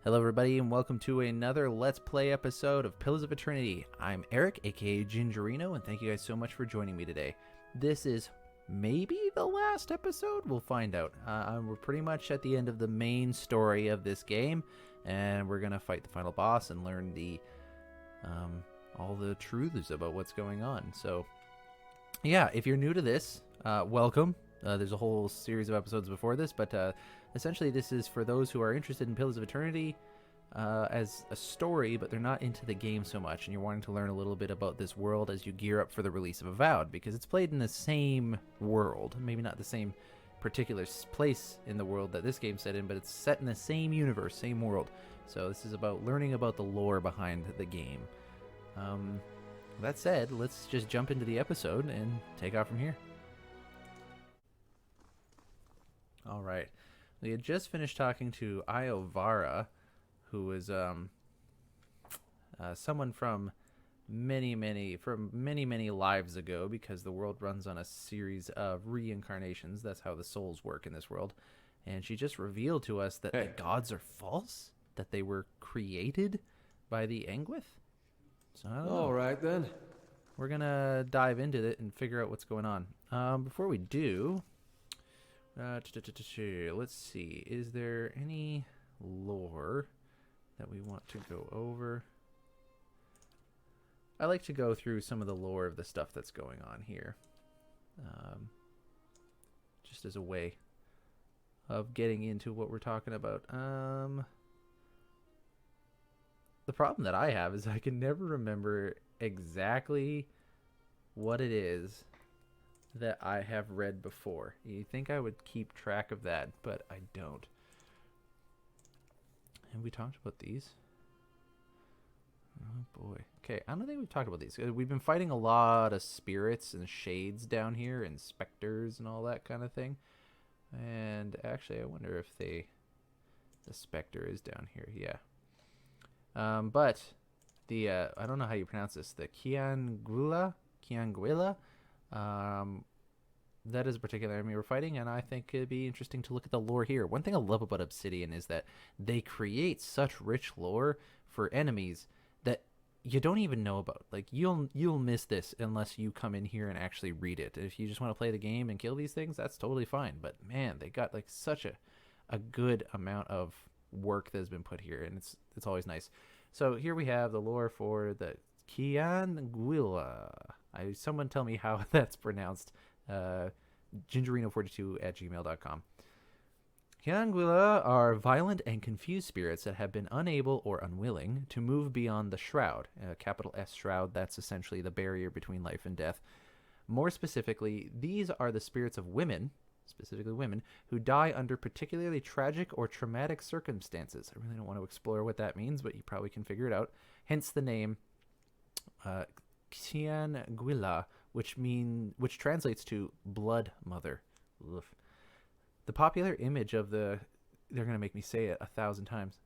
Hello everybody and welcome to another Let's Play episode of Pillars of Eternity. I'm Eric, aka Gingereno, and thank you guys so much for joining me today. This is maybe the last episode, we'll find out. We're pretty much at the end of the main story of this game, and we're gonna fight the final boss and learn all the truths about what's going on. So yeah, if you're new to this, welcome. There's a whole series of episodes before this, but essentially this is for those who are interested in Pillars of Eternity as a story, but they're not into the game so much, and you're wanting to learn a little bit about this world as you gear up for the release of Avowed, because it's played in the same world, maybe not the same particular place in the world that this game's set in, but it's set in the same universe, same world. So this is about learning about the lore behind the game. That said, let's just jump into the episode and take off from here. All right. We had just finished talking to Iovara, who is someone from many lives ago, because the world runs on a series of reincarnations. That's how the souls work in this world. And she just revealed to us that the gods are false, that they were created by the Engwith. So I don't know. All right then. We're gonna dive into it and figure out what's going on. Before we do, let's see. Is there any lore that we want to go over? I like to go through some of the lore of the stuff that's going on here, just as a way of getting into what we're talking about. The problem that I have is I can never remember exactly what it is that I have read before. You think I would keep track of that, but I don't. Have we talked about these? Oh boy. Okay, I don't think we've talked about these. We've been fighting a lot of spirits and shades down here, and specters and all that kind of thing. And actually, I wonder if the specter is down here. Yeah. But the I don't know how you pronounce this. The Kianguilla, that is a particular enemy we're fighting, and I think it'd be interesting to look at the lore here. One thing I love about Obsidian is that they create such rich lore for enemies that you don't even know about. Like, you'll miss this unless you come in here and actually read it. If you just want to play the game and kill these things, that's totally fine. But man, they got like such a good amount of work that has been put here, and it's always nice. So here we have the lore for the Kianguilla. Someone tell me how that's pronounced. Gingereno42@gmail.com. Kianguilla are violent and confused spirits that have been unable or unwilling to move beyond the shroud, capital S shroud. That's essentially the barrier between life and death. More specifically, these are the spirits of women, specifically women, who die under particularly tragic or traumatic circumstances. I really don't want to explore what that means, but you probably can figure it out. Hence the name Kianguilla, which translates to blood mother. Oof. The popular image of they're going to make me say it 1,000 times,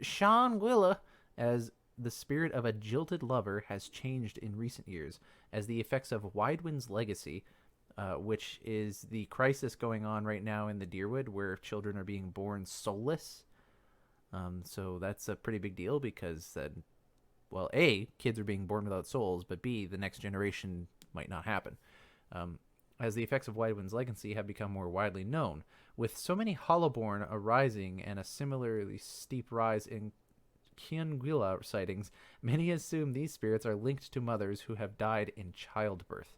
Kianguilla as the spirit of a jilted lover has changed in recent years as the effects of Widewind's legacy, which is the crisis going on right now in the Deerwood where children are being born soulless. So that's a pretty big deal because well, A, kids are being born without souls, but B, the next generation might not happen. As the effects of Widewind's legacy have become more widely known, with so many Hollowborn arising and a similarly steep rise in Kianguilla sightings, many assume these spirits are linked to mothers who have died in childbirth.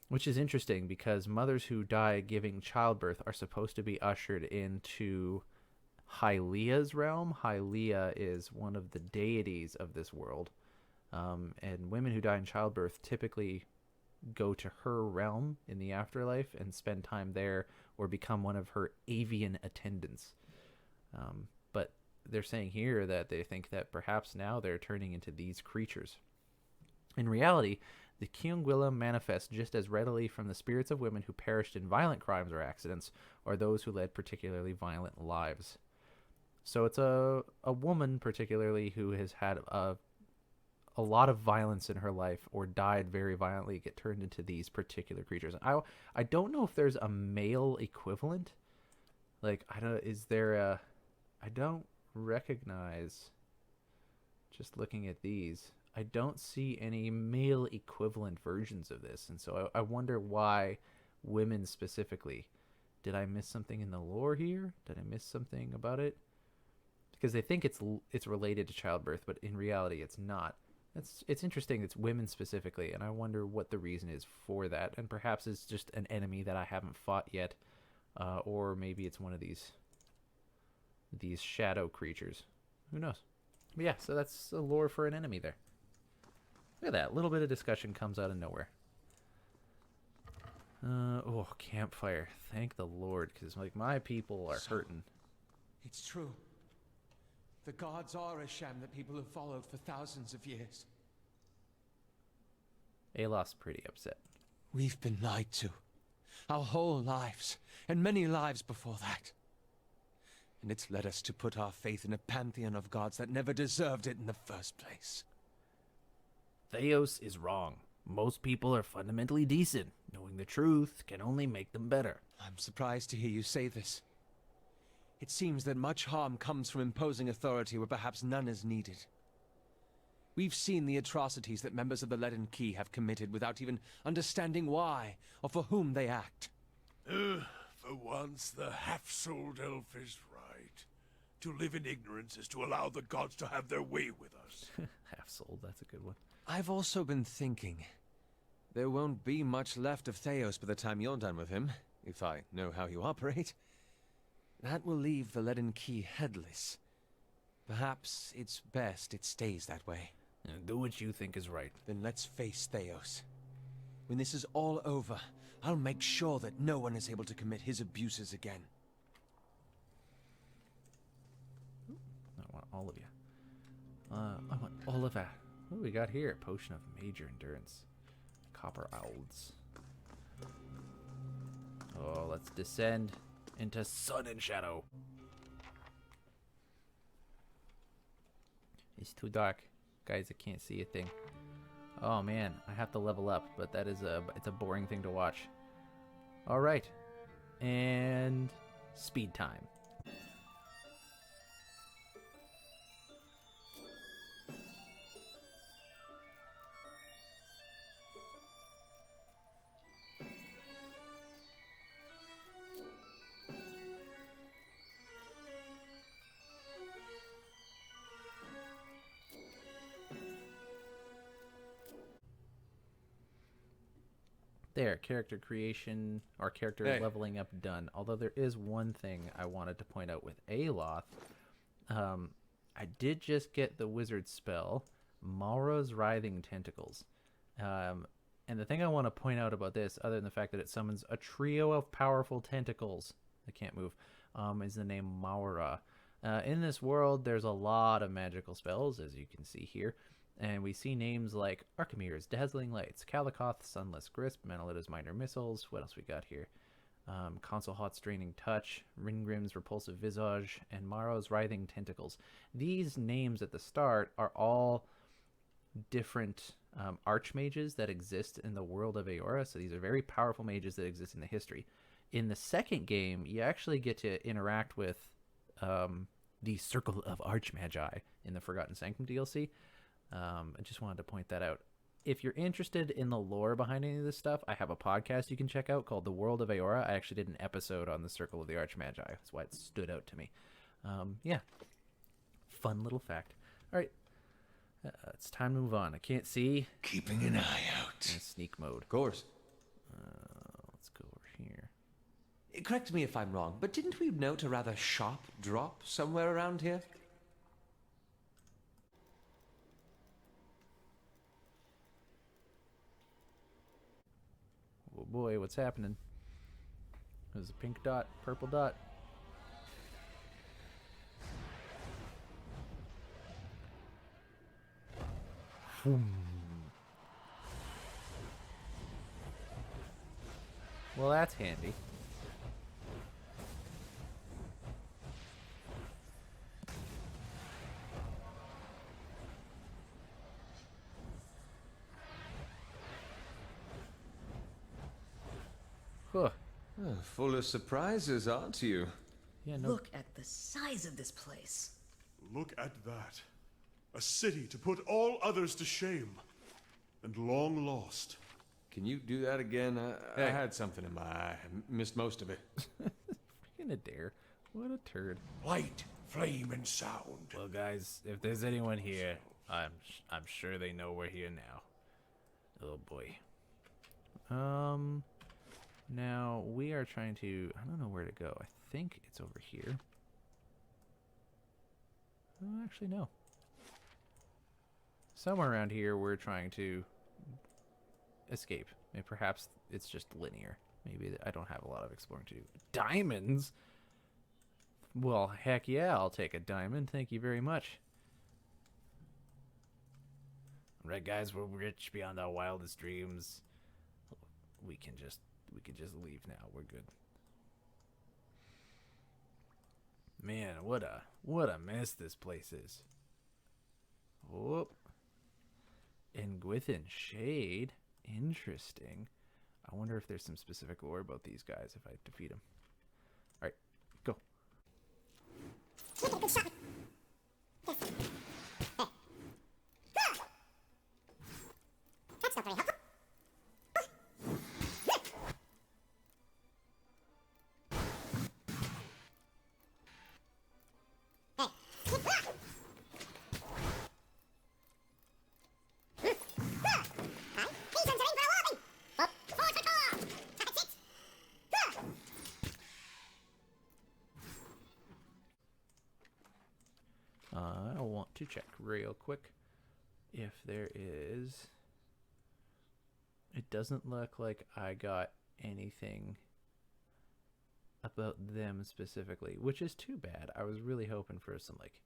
Which is interesting because mothers who die giving childbirth are supposed to be ushered into Hylia's realm. Hylia is one of the deities of this world, and women who die in childbirth typically go to her realm in the afterlife and spend time there or become one of her avian attendants. But they're saying here that they think that perhaps now they're turning into these creatures. In reality, the Kianguilla manifest just as readily from the spirits of women who perished in violent crimes or accidents, or those who led particularly violent lives. So it's a woman particularly who has had a lot of violence in her life or died very violently get turned into these particular creatures. I don't know if there's a male equivalent. Like, I don't. Is there a I don't recognize, just looking at these, I don't see any male equivalent versions of this. And so I wonder why women specifically. Did I miss something in the lore here? Did I miss something about it? Because they think it's related to childbirth, but in reality it's not. It's interesting. It's women specifically, and I wonder what the reason is for that. And perhaps it's just an enemy that I haven't fought yet, or maybe it's one of these shadow creatures. Who knows? But yeah, so that's a lore for an enemy there. Look at that. A little bit of discussion comes out of nowhere. Oh, campfire. Thank the Lord, because like my people are hurting. It's true. The gods are a sham that people have followed for thousands of years. Alos's pretty upset. We've been lied to. Our whole lives, and many lives before that. And it's led us to put our faith in a pantheon of gods that never deserved it in the first place. Thaos is wrong. Most people are fundamentally decent. Knowing the truth can only make them better. I'm surprised to hear you say this. It seems that much harm comes from imposing authority where perhaps none is needed. We've seen the atrocities that members of the Leaden Key have committed without even understanding why or for whom they act. For once, the half-souled elf is right. To live in ignorance is to allow the gods to have their way with us. Half-souled, that's a good one. I've also been thinking. There won't be much left of Thaos by the time you're done with him, if I know how you operate. That will leave the Leaden Key headless. Perhaps it's best it stays that way. Do what you think is right. Then let's face Thaos. When this is all over, I'll make sure that no one is able to commit his abuses again. I want all of you. I want all of that. What do we got here? Potion of major endurance. Copper owls. Oh, let's descend into sun and shadow. It's too dark. Guys, I can't see a thing. Oh man, I have to level up, but it's a boring thing to watch. All right. And speed time. There, character creation or character leveling up done. Although there is one thing I wanted to point out with Aloth. I did just get the wizard spell, Maura's Writhing Tentacles. And the thing I want to point out about this, other than the fact that it summons a trio of powerful tentacles, I can't move, is the name Maura. In this world, there's a lot of magical spells, as you can see here. And we see names like Archimere's Dazzling Lights, Kalikoth's Sunless Grasp, Manalita's Minor Missiles. What else we got here? Consulhot's Draining Touch, Ringrim's Repulsive Visage, and Maura's Writhing Tentacles. These names at the start are all different archmages that exist in the world of Eora. So these are very powerful mages that exist in the history. In the second game, you actually get to interact with the Circle of Archmagi in the Forgotten Sanctum DLC. I just wanted to point that out. If you're interested in the lore behind any of this stuff, I have a podcast you can check out called The World of Eora. I actually did an episode on the Circle of the Archmagi. That's why it stood out to me. Yeah. Fun little fact. All right. It's time to move on. I can't see. Keeping an eye out. In sneak mode. Of course. Let's go over here. Correct me if I'm wrong, but didn't we note a rather sharp drop somewhere around here? Oh boy, what's happening? There's a pink dot, purple dot. Well, that's handy. Huh. Oh, full of surprises, aren't you? Yeah, no. Look at the size of this place. Look at that. A city to put all others to shame. And long lost. Can you do that again? I Hey. had something in my eye. I missed most of it. Freaking Adair. What a turd. Light, flame, and sound. Well, guys, if there's anyone here, I'm sure they know we're here now. Oh boy. Now we are trying to. I don't know where to go. I think it's over here. Oh, actually, no. Somewhere around here, we're trying to escape. Maybe perhaps it's just linear. Maybe I don't have a lot of exploring to do. Diamonds? Well, heck yeah, I'll take a diamond. Thank you very much. Right, guys, we're rich beyond our wildest dreams. We can just leave now. We're good. Man, what a mess this place is. Whoop. Engwithin Shade. Interesting. I wonder if there's some specific lore about these guys if I defeat them. Alright, go. That's not very helpful. I want to check real quick if there is. It doesn't look like I got anything about them specifically, which is too bad. I was really hoping for some, like,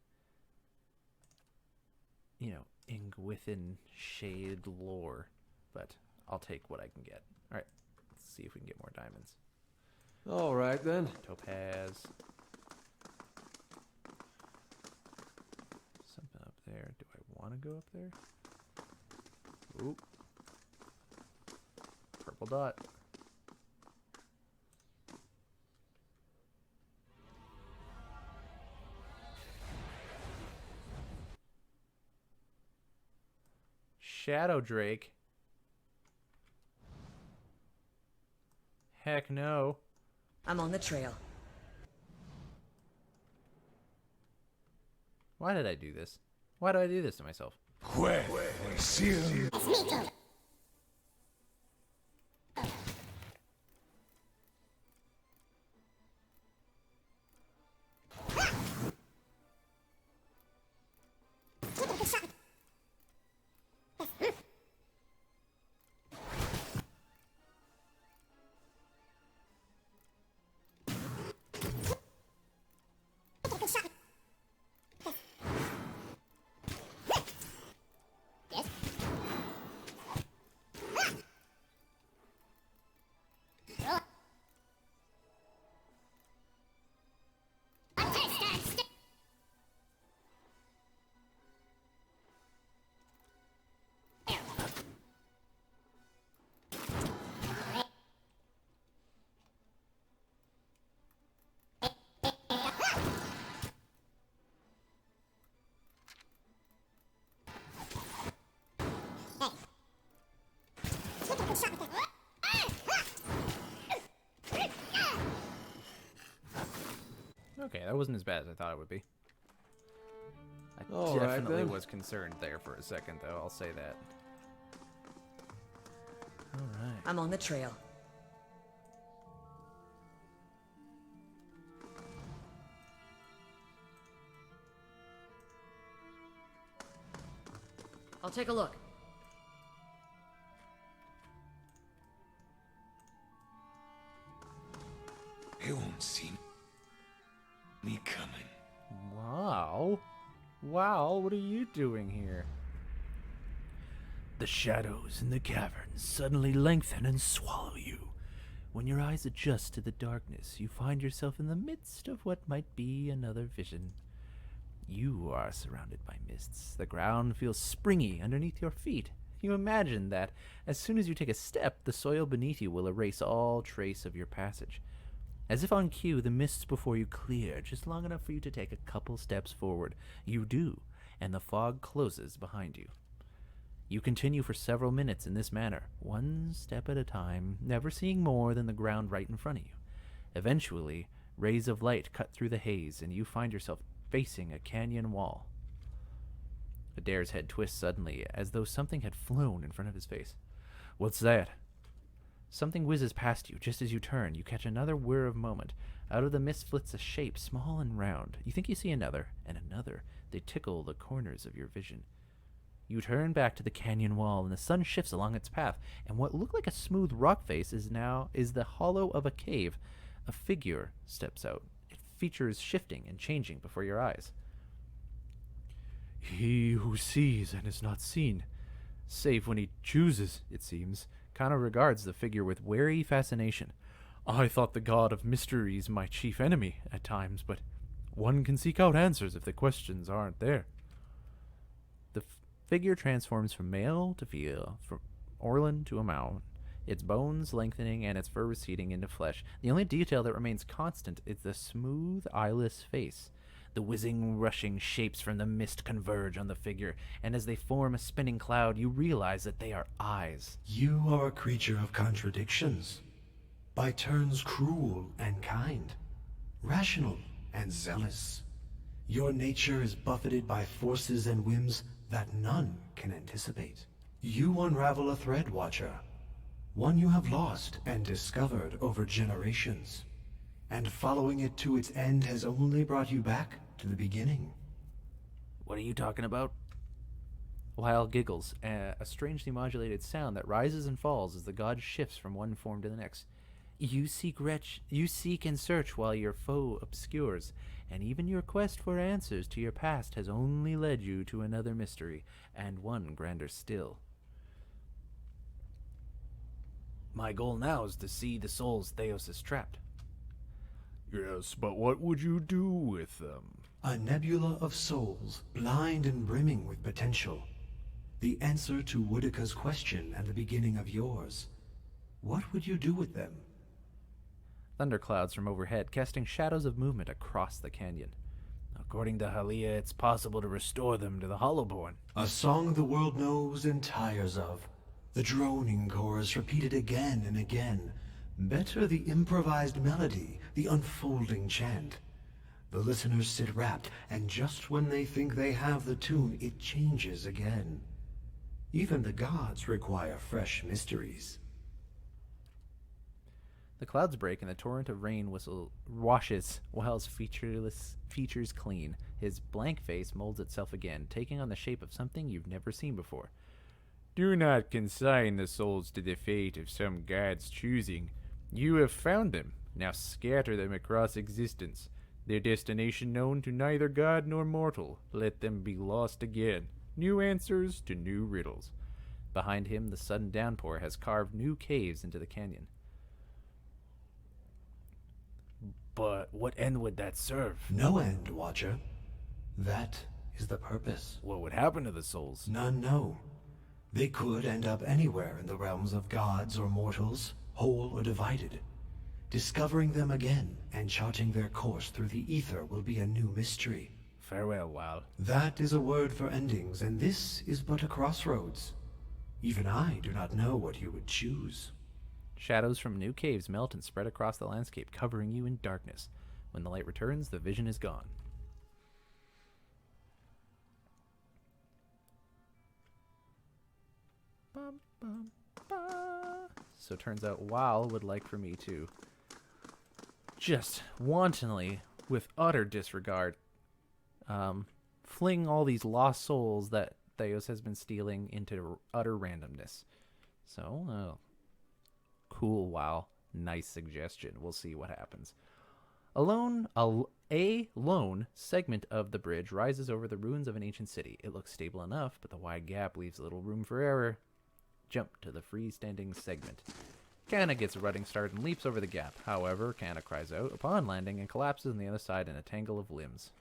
you know, Engwithin Shade lore, but I'll take what I can get. All right, let's see if we can get more diamonds. All right, then. Topaz. Something up there. Do I want to go up there? Oop. Purple dot. Shadow Drake. Heck no. I'm on the trail. Why did I do this? Why do I do this to myself? Well, soon. Okay, that wasn't as bad as I thought it would be. I All right, definitely then. was concerned there for a second, though. I'll say that. All right. I'm on the trail. I'll take a look. They won't see me coming. Wow. Wow, what are you doing here? The shadows in the caverns suddenly lengthen and swallow you. When your eyes adjust to the darkness, you find yourself in the midst of what might be another vision. You are surrounded by mists. The ground feels springy underneath your feet. You imagine that as soon as you take a step, the soil beneath you will erase all trace of your passage. As if on cue, the mists before you clear, just long enough for you to take a couple steps forward. You do, and the fog closes behind you. You continue for several minutes in this manner, one step at a time, never seeing more than the ground right in front of you. Eventually, rays of light cut through the haze, and you find yourself facing a canyon wall. Adair's head twists suddenly, as though something had flown in front of his face. What's that? Something whizzes past you. Just as you turn, you catch another whir of moment. Out of the mist flits a shape, small and round. You think you see another, and another. They tickle the corners of your vision. You turn back to the canyon wall, and the sun shifts along its path, and what looked like a smooth rock face is the hollow of a cave. A figure steps out. It features shifting and changing before your eyes. He who sees and is not seen, save when he chooses, it seems, Kana regards the figure with wary fascination. I thought the god of mysteries my chief enemy at times, but one can seek out answers if the questions aren't there. The figure transforms from male to female, from Orlin to a mound, its bones lengthening and its fur receding into flesh. The only detail that remains constant is the smooth, eyeless face. The whizzing, rushing shapes from the mist converge on the figure, and as they form a spinning cloud, you realize that they are eyes. You are a creature of contradictions. By turns cruel and kind, rational and zealous. Your nature is buffeted by forces and whims that none can anticipate. You unravel a thread, Watcher. One you have lost and discovered over generations. And following it to its end has only brought you back to the beginning. What are you talking about? Lyle giggles, a strangely modulated sound that rises and falls as the god shifts from one form to the next. You seek and search while your foe obscures, and even your quest for answers to your past has only led you to another mystery, and one grander still. My goal now is to see the souls Thaos has trapped. Yes, but what would you do with them? A nebula of souls, blind and brimming with potential. The answer to Woodika's question and the beginning of yours. What would you do with them? Thunderclouds from overhead, casting shadows of movement across the canyon. According to Halia, it's possible to restore them to the Hollowborn. A song the world knows and tires of. The droning chorus repeated again and again. Better the improvised melody, the unfolding chant. The listeners sit rapt, and just when they think they have the tune, it changes again. Even the gods require fresh mysteries. The clouds break, and the torrent of rain washes Wild's features clean. His blank face molds itself again, taking on the shape of something you've never seen before. Do not consign the souls to the fate of some god's choosing. You have found them. Now scatter them across existence. Their destination known to neither god nor mortal. Let them be lost again. New answers to new riddles. Behind him, the sudden downpour has carved new caves into the canyon. But what end would that serve? No end, Watcher. That is the purpose. What would happen to the souls? None know. They could end up anywhere in the realms of gods or mortals, whole or divided. Discovering them again and charting their course through the ether will be a new mystery. Farewell, Wild. That is a word for endings, and this is but a crossroads. Even I do not know what you would choose. Shadows from new caves melt and spread across the landscape, covering you in darkness. When the light returns, the vision is gone. Bum, bum, ba. So it turns out Wow would like for me to just wantonly, with utter disregard, fling all these lost souls that Thaos has been stealing into utter randomness. So, cool, Wow. Nice suggestion. We'll see what happens. A lone segment of the bridge rises over the ruins of an ancient city. It looks stable enough, but the wide gap leaves little room for error. Jump to the freestanding segment. Kana gets a running start and leaps over the gap. However, Kana cries out upon landing and collapses on the other side in a tangle of limbs.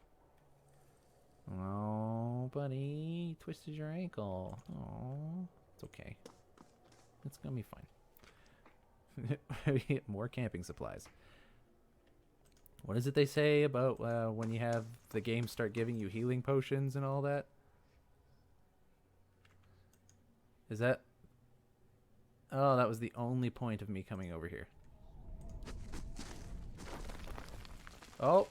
Oh, buddy, twisted your ankle. Oh, it's okay. It's gonna be fine. More camping supplies. What is it they say about when you have the game start giving you healing potions and all that? Is that... Oh, that was the only point of me coming over here. Oh!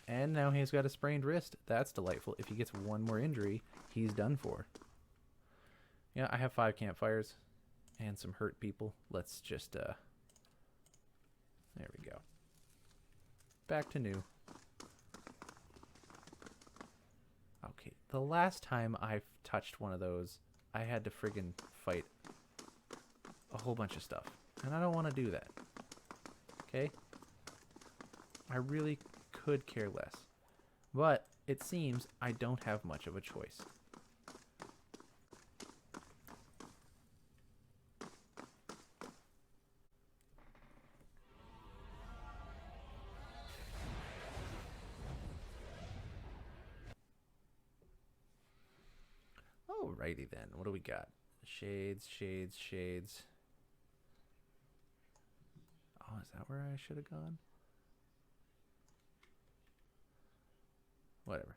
And now he's got a sprained wrist. That's delightful. If he gets one more injury, he's done for. Yeah, I have 5 campfires and some hurt people. Let's just, there we go. Back to new. Okay, the last time I touched one of those, I had to friggin' fight a whole bunch of stuff. And I don't want to do that. Okay? I really could care less. But it seems I don't have much of a choice. Alrighty then, what do we got? Shades, shades, shades. Oh, is that where I should have gone? Whatever.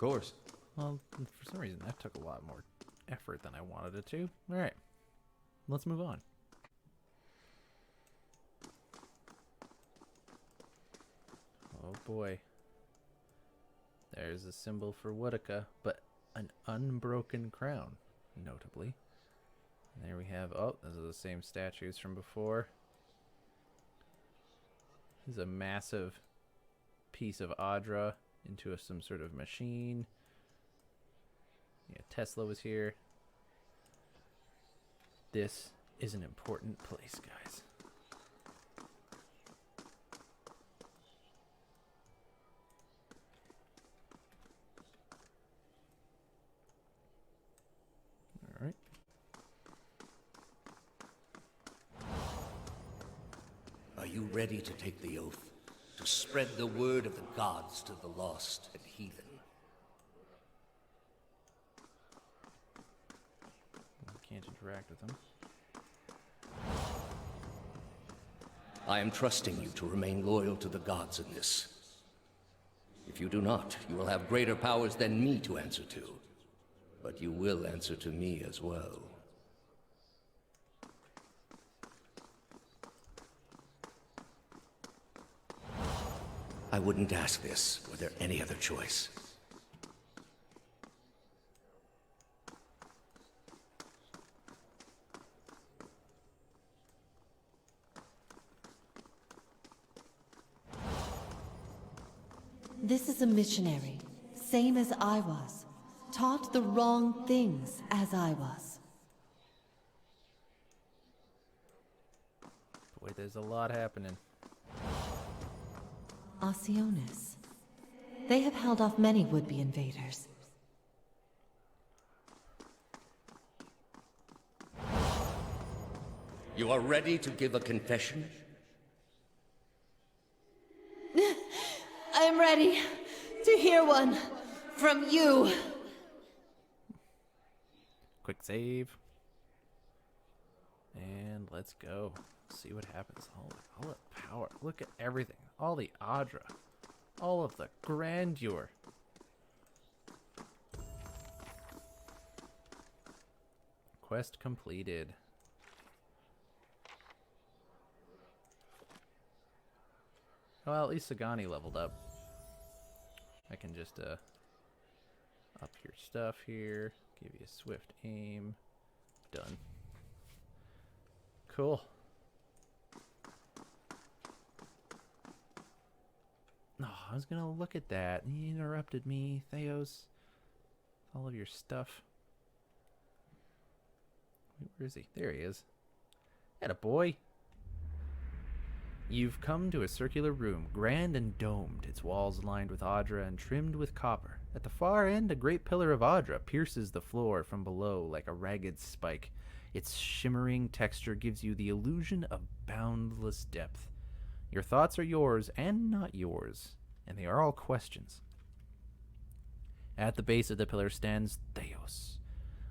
Of course. Well, for some reason that took a lot more effort than I wanted it to. Alright, let's move on. Oh boy. There's a symbol for Woodica, but an unbroken crown, notably. And there we have, oh, those are the same statues from before. This is a massive piece of Audra into some sort of machine. Yeah, Tesla was here. This is an important place, guys. All right. Are you ready to take the oath? To spread the word of the gods to the lost and heathen? Can't interact with them. I am trusting you to remain loyal to the gods in this. If you do not, you will have greater powers than me to answer to. But you will answer to me as well. I wouldn't ask this were there any other choice. This is a missionary, same as I was. Taught the wrong things as I was. Boy, there's a lot happening. Osionis. They have held off many would-be invaders. You are ready to give a confession? ready to hear one from you. Quick save. And let's go. See what happens. All the power. Look at everything. All the Audra. All of the grandeur. Quest completed. Well, at least Sagani leveled up. I can just up your stuff here. Give you a swift aim. Done. Cool. Oh, I was gonna look at that. You interrupted me, Thaos. All of your stuff. Where is he? There he is. Atta boy. You've come to a circular room, grand and domed, its walls lined with Audra and trimmed with copper. At the far end, a great pillar of Audra pierces the floor from below like a ragged spike. Its shimmering texture gives you the illusion of boundless depth. Your thoughts are yours and not yours, and they are all questions. At the base of the pillar stands Thaos,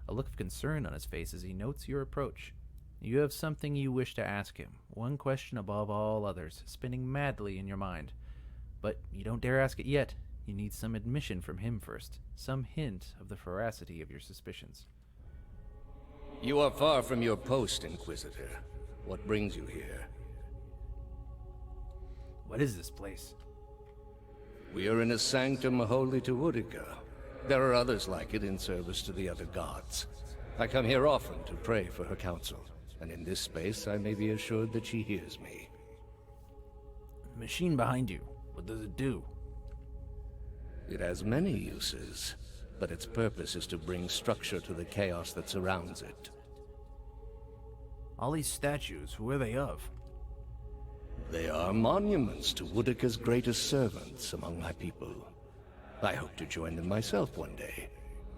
a look of concern on his face as he notes your approach. You have something you wish to ask him, one question above all others, spinning madly in your mind. But you don't dare ask it yet. You need some admission from him first, some hint of the veracity of your suspicions. You are far from your post, Inquisitor. What brings you here? What is this place? We are in a sanctum holy to Utica. There are others like it in service to the other gods. I come here often to pray for her counsel, and in this space I may be assured that she hears me. The machine behind you, what does it do? It has many uses, but its purpose is to bring structure to the chaos that surrounds it. All these statues, who are they of? They are monuments to Utica's greatest servants among my people. I hope to join them myself one day,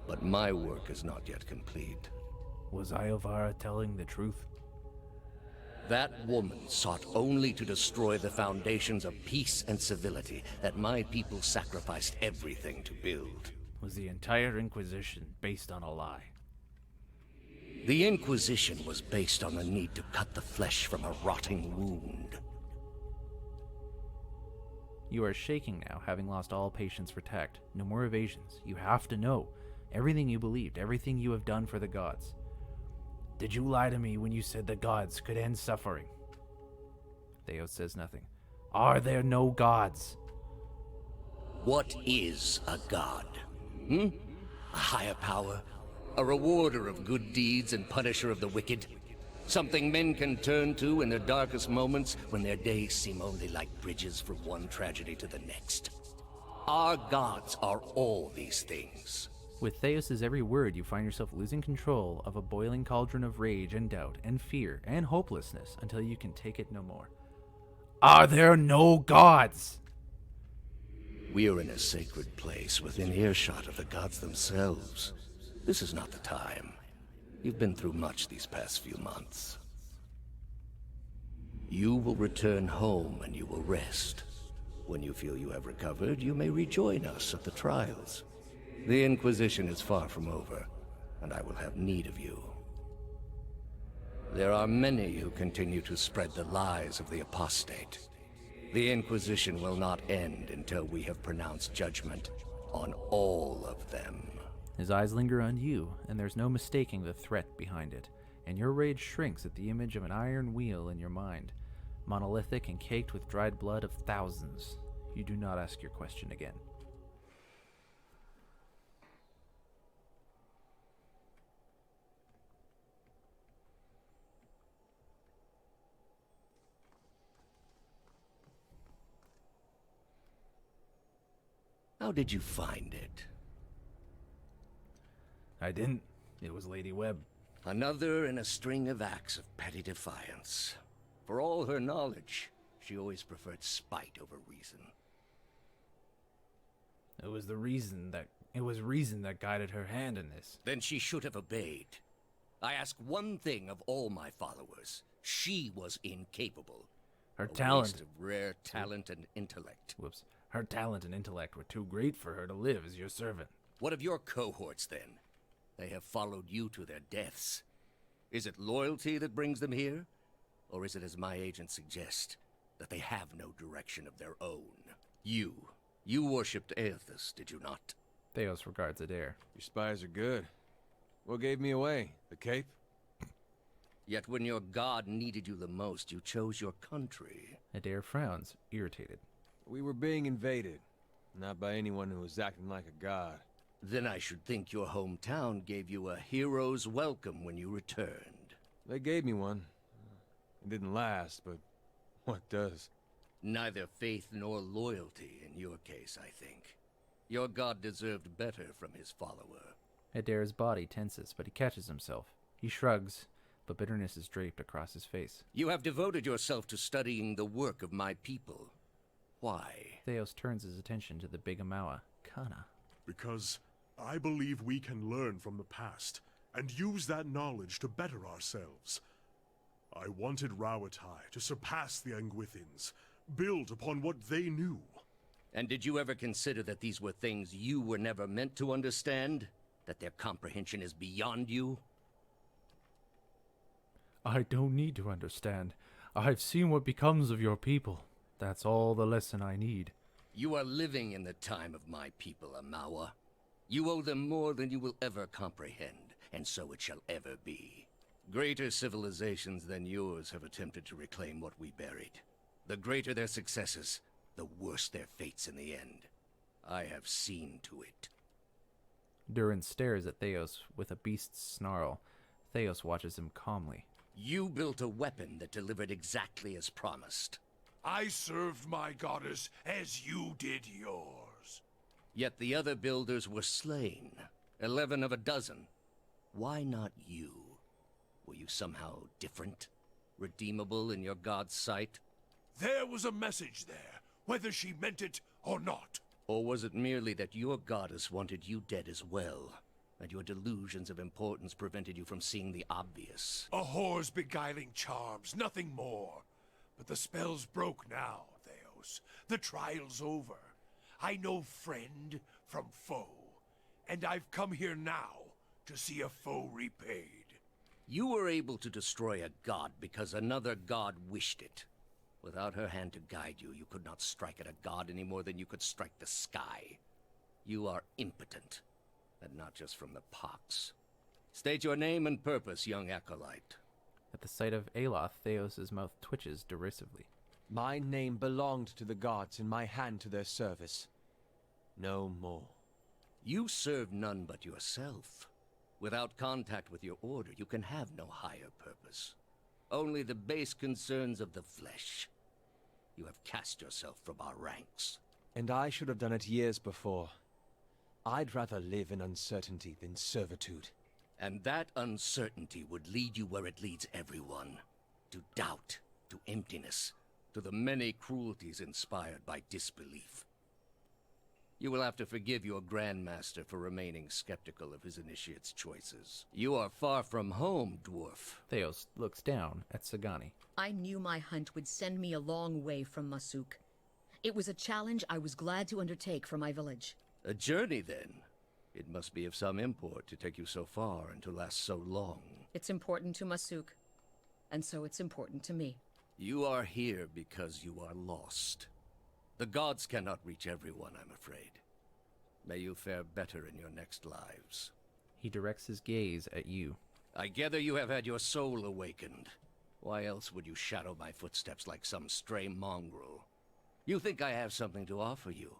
but my work is not yet complete. Was Iovara telling the truth? That woman sought only to destroy the foundations of peace and civility that my people sacrificed everything to build. Was the entire Inquisition based on a lie? The Inquisition was based on the need to cut the flesh from a rotting wound. You are shaking now, having lost all patience for tact. No more evasions. You have to know. Everything you believed, everything you have done for the gods. Did you lie to me when you said the gods could end suffering? Thaos says nothing. Are there no gods? What is a god? A higher power? A rewarder of good deeds and punisher of the wicked? Something men can turn to in their darkest moments when their days seem only like bridges from one tragedy to the next. Our gods are all these things. With Thaos' every word, you find yourself losing control of a boiling cauldron of rage and doubt and fear and hopelessness until you can take it no more. Are there no gods? We are in a sacred place within earshot of the gods themselves. This is not the time. You've been through much these past few months. You will return home and you will rest. When you feel you have recovered, you may rejoin us at the trials. The Inquisition is far from over, and I will have need of you. There are many who continue to spread the lies of the apostate. The Inquisition will not end until we have pronounced judgment on all of them. His eyes linger on you, and there's no mistaking the threat behind it, and your rage shrinks at the image of an iron wheel in your mind, monolithic and caked with dried blood of thousands. You do not ask your question again. How did you find it? I didn't. It was Lady Webb. Another in a string of acts of petty defiance. For all her knowledge, she always preferred spite over reason. It was reason that guided her hand in this. Then she should have obeyed. I ask one thing of all my followers. She was incapable. Her A talent. waste of rare talent and intellect. Whoops. Her talent and intellect were too great for her to live as your servant. What of your cohorts, then? They have followed you to their deaths. Is it loyalty that brings them here? Or is it, as my agents suggest, that they have no direction of their own? You worshipped Aethys, did you not? Thaos regards Adair. Your spies are good. What gave me away? The cape? Yet when your god needed you the most, you chose your country. Adair frowns, irritated. We were being invaded. Not by anyone who was acting like a god. Then I should think your hometown gave you a hero's welcome when you returned. They gave me one. It didn't last, but what does? Neither faith nor loyalty in your case, I think. Your god deserved better from his follower. Adair's body tenses, but he catches himself. He shrugs, but bitterness is draped across his face. You have devoted yourself to studying the work of my people. Why? Thaos turns his attention to the big Amawa, Kana. Because I believe we can learn from the past and use that knowledge to better ourselves. I wanted Rauatai to surpass the Anguithins, build upon what they knew. And did you ever consider that these were things you were never meant to understand? That their comprehension is beyond you? I don't need to understand. I've seen what becomes of your people. That's all the lesson I need. You are living in the time of my people, Amawa. You owe them more than you will ever comprehend, and so it shall ever be. Greater civilizations than yours have attempted to reclaim what we buried. The greater their successes, the worse their fates in the end. I have seen to it. Durin stares at Thaos with a beast's snarl. Thaos watches him calmly. You built a weapon that delivered exactly as promised. I served my goddess as you did yours. Yet the other builders were slain. 11 of a dozen. Why not you? Were you somehow different? Redeemable in your god's sight? There was a message there, whether she meant it or not. Or was it merely that your goddess wanted you dead as well, and your delusions of importance prevented you from seeing the obvious? A whore's beguiling charms, nothing more. But the spell's broke now, Thaos. The trial's over. I know friend from foe, and I've come here now to see a foe repaid. You were able to destroy a god because another god wished it. Without her hand to guide you, you could not strike at a god any more than you could strike the sky. You are impotent, and not just from the pox. State your name and purpose, young acolyte. At the sight of Aloth, Thaos' mouth twitches derisively. My name belonged to the gods and my hand to their service. No more. You serve none but yourself. Without contact with your order, you can have no higher purpose. Only the base concerns of the flesh. You have cast yourself from our ranks. And I should have done it years before. I'd rather live in uncertainty than servitude. And that uncertainty would lead you where it leads everyone. To doubt, to emptiness, to the many cruelties inspired by disbelief. You will have to forgive your Grandmaster for remaining skeptical of his initiate's choices. You are far from home, dwarf. Thaos looks down at Sagani. I knew my hunt would send me a long way from Masuk. It was a challenge I was glad to undertake for my village. A journey, then? It must be of some import to take you so far and to last so long. It's important to Masuk, and so it's important to me. You are here because you are lost. The gods cannot reach everyone, I'm afraid. May you fare better in your next lives. He directs his gaze at you. I gather you have had your soul awakened. Why else would you shadow my footsteps like some stray mongrel? You think I have something to offer you,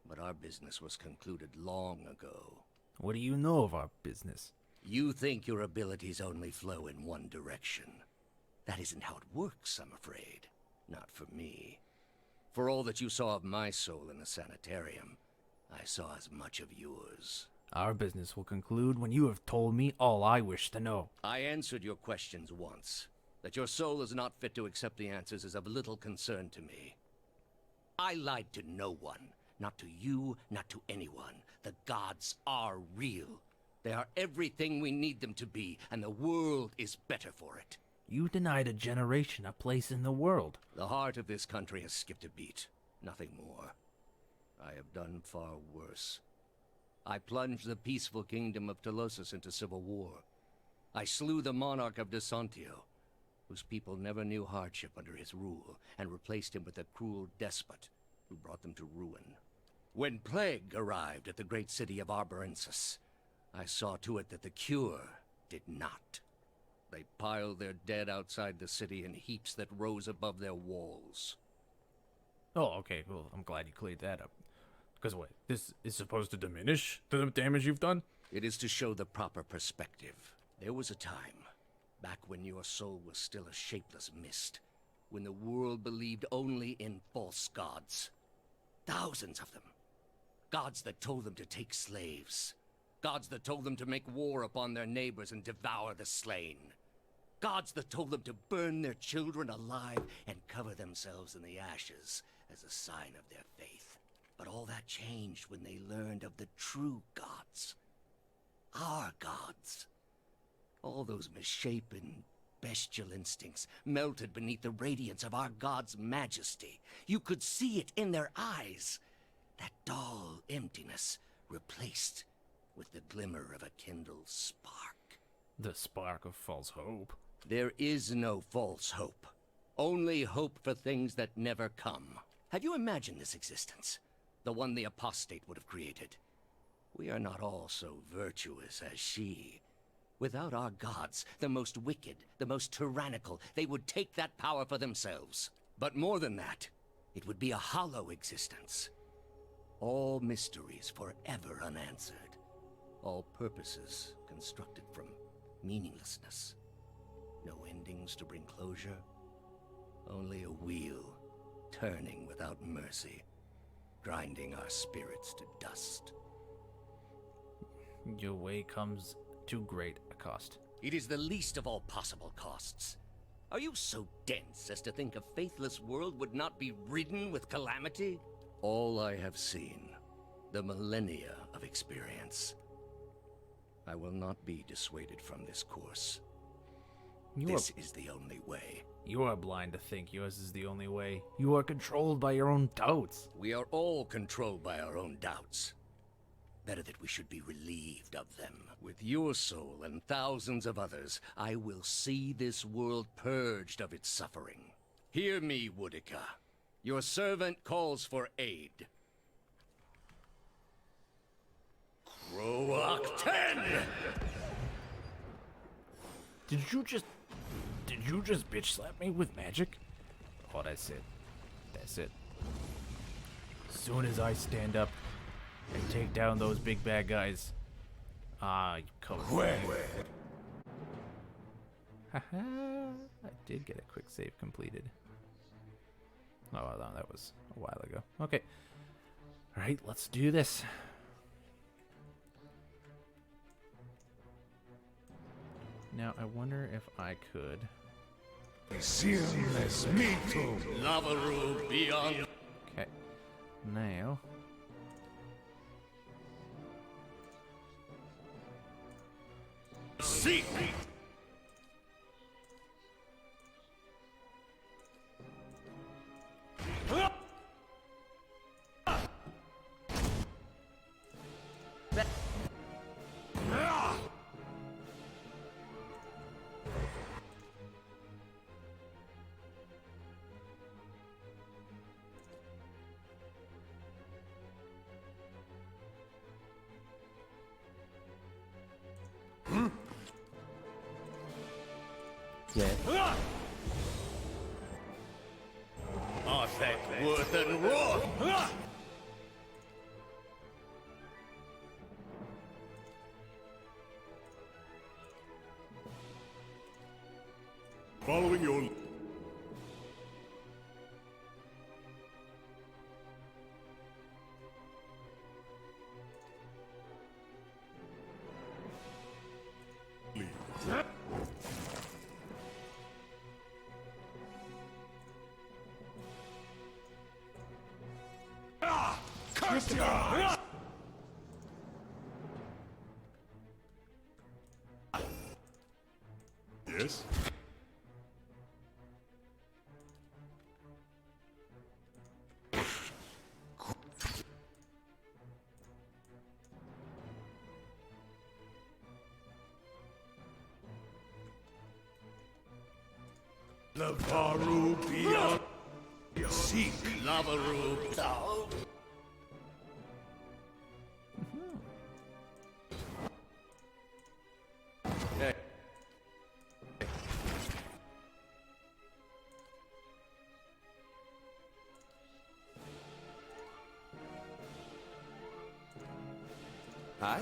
but our business was concluded long ago. What do you know of our business? You think your abilities only flow in one direction. That isn't how it works, I'm afraid. Not for me. For all that you saw of my soul in the sanitarium, I saw as much of yours. Our business will conclude when you have told me all I wish to know. I answered your questions once. That your soul is not fit to accept the answers is of little concern to me. I lied to no one. Not to you, not to anyone. The gods are real. They are everything we need them to be, and the world is better for it. You denied a generation a place in the world. The heart of this country has skipped a beat. Nothing more. I have done far worse. I plunged the peaceful kingdom of Thaos into civil war. I slew the monarch of Desantio, whose people never knew hardship under his rule, and replaced him with a cruel despot who brought them to ruin. When plague arrived at the great city of Arborensis, I saw to it that the cure did not. They piled their dead outside the city in heaps that rose above their walls. Oh, okay, well, I'm glad you cleared that up. Because what, this is supposed to diminish the damage you've done? It is to show the proper perspective. There was a time, back when your soul was still a shapeless mist, when the world believed only in false gods. Thousands of them. Gods that told them to take slaves. Gods that told them to make war upon their neighbors and devour the slain. Gods that told them to burn their children alive and cover themselves in the ashes as a sign of their faith. But all that changed when they learned of the true gods. Our gods. All those misshapen, bestial instincts melted beneath the radiance of our god's majesty. You could see it in their eyes. That dull emptiness replaced with the glimmer of a kindled spark. The spark of false hope. There is no false hope. Only hope for things that never come. Have you imagined this existence? The one the apostate would have created. We are not all so virtuous as she. Without our gods, the most wicked, the most tyrannical, they would take that power for themselves. But more than that, it would be a hollow existence. All mysteries forever unanswered. All purposes constructed from meaninglessness. No endings to bring closure. Only a wheel, turning without mercy, grinding our spirits to dust. Your way comes to great a cost. It is the least of all possible costs. Are you so dense as to think a faithless world would not be ridden with calamity? All I have seen, the millennia of experience. I will not be dissuaded from this course. This is the only way. You are blind to think yours is the only way. You are controlled by your own doubts. We are all controlled by our own doubts. Better that we should be relieved of them. With your soul and thousands of others, I will see this world purged of its suffering. Hear me, Woodica. Your servant calls for aid. Croak 10! Did you just bitch slap me with magic? Oh, that's it. That's it. As soon as I stand up and take down those big bad guys, you come. Haha! I did get a quick save completed. Oh, no, that was a while ago. Okay. Alright, let's do this. Now, I wonder if I could... Seamless me too. Lavaru beyond. Okay. Now... Seek! Yeah. Arthek, Worth, and Roth! Following your... Yes? Lavaru beyond. Seek. Lavaru. Hey. Hi?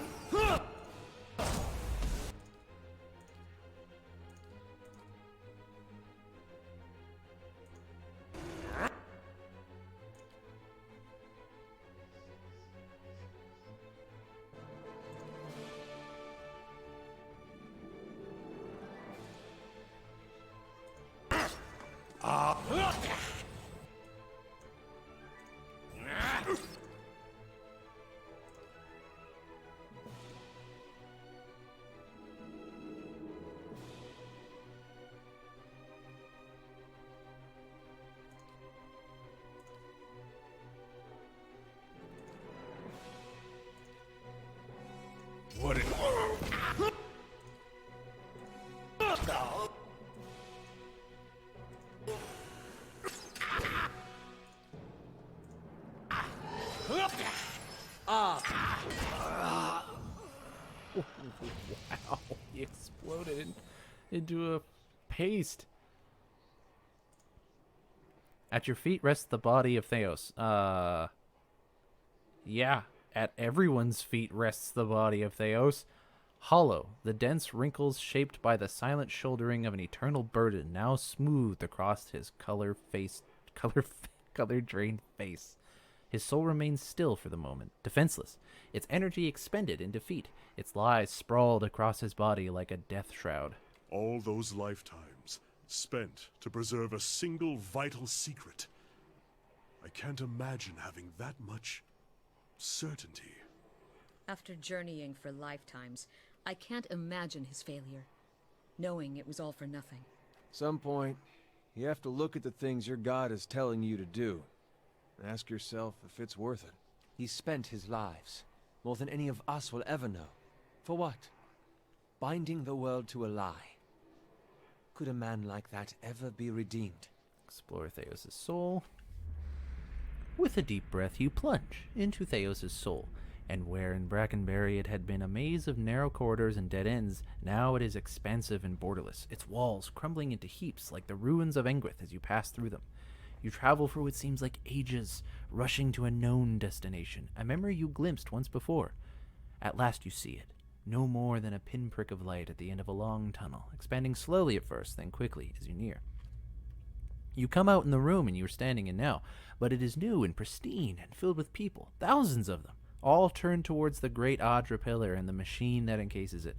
What it... Wow, he exploded into a paste. At your feet rests the body of Thaos. Yeah, at everyone's feet rests the body of Thaos. Hollow, the dense wrinkles shaped by the silent shouldering of an eternal burden now smoothed across his color-drained face. His soul remains still for the moment, defenseless, its energy expended in defeat, its lies sprawled across his body like a death shroud. All those lifetimes spent to preserve a single vital secret. I can't imagine having that much certainty. After journeying for lifetimes, I can't imagine his failure, knowing it was all for nothing. Some point, you have to look at the things your god is telling you to do. And ask yourself if it's worth it. He spent his lives, more than any of us will ever know. For what? Binding the world to a lie. Could a man like that ever be redeemed? Explore Thaos' soul. With a deep breath, you plunge into Thaos' soul, and where in Brackenberry it had been a maze of narrow corridors and dead ends, now it is expansive and borderless, its walls crumbling into heaps like the ruins of Engwith as you pass through them. You travel for what seems like ages, rushing to a known destination, a memory you glimpsed once before. At last you see it, no more than a pinprick of light at the end of a long tunnel, expanding slowly at first, then quickly as you near. You come out in the room and you are standing in now, but it is new and pristine and filled with people, thousands of them, all turned towards the great Adra pillar and the machine that encases it.